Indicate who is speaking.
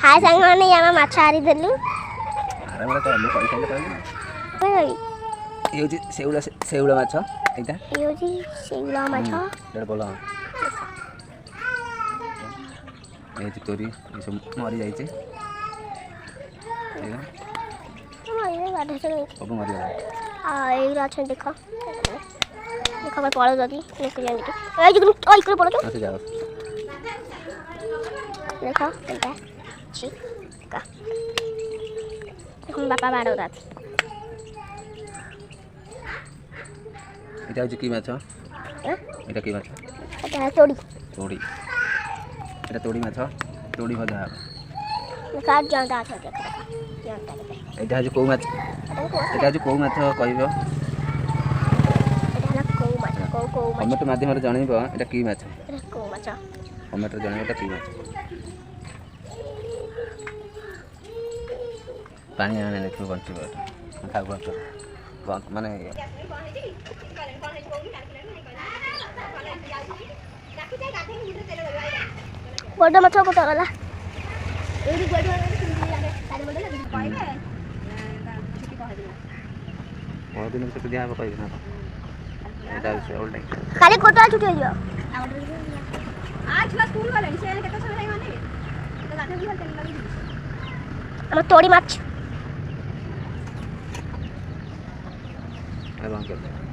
Speaker 1: हाय सांगने आम माछ हारी देलु
Speaker 2: अरे मला तो कहि खाइले कहली
Speaker 1: ओइ
Speaker 2: यो जी सेउला माछ एटा
Speaker 1: यो जी सेउला माछ
Speaker 2: डेढ़ बोला ए जी तोरी ये सब मरी जाई छे
Speaker 1: मरी गाढ़े से
Speaker 2: सब मरी गला
Speaker 1: आ ए राछ देखो देखो भाई पड़ो जदी निकल जाने के ए जी तुम ओइ करे पड़ो
Speaker 2: ऐसे जाओ
Speaker 1: देखो एटा छी का हम बापा बाड़ो रात
Speaker 2: एटा जी की माछ एटा की माछ
Speaker 1: एटा तोड़ी
Speaker 2: तोड़ी एटा तोड़ी माछ तोड़ी भजा
Speaker 1: काट जानता था देखो जानता
Speaker 2: एटा जी को माछ एटा जी को माछ कहबो
Speaker 1: एटा को माछ को माछ
Speaker 2: कमेंट माध्यम रे जणैबो एटा की माछ
Speaker 1: एटा को माछ
Speaker 2: कमेंट रे जणैबो एटा की माछ पानी आने देखो बंचिबो खाउ बंच माने
Speaker 1: बड़ा माछ कोटा गला एडी बड़ा
Speaker 2: बहुत दिन से दिया कहबे ना एटा से ऑल टाइम
Speaker 1: खाली कोटा छुटे जो
Speaker 3: आज छुआ स्कूल गले से केते समय जाई माने तो गाथे भी हलते लगी
Speaker 1: हम तोड़ी माछ
Speaker 2: ए बंद कर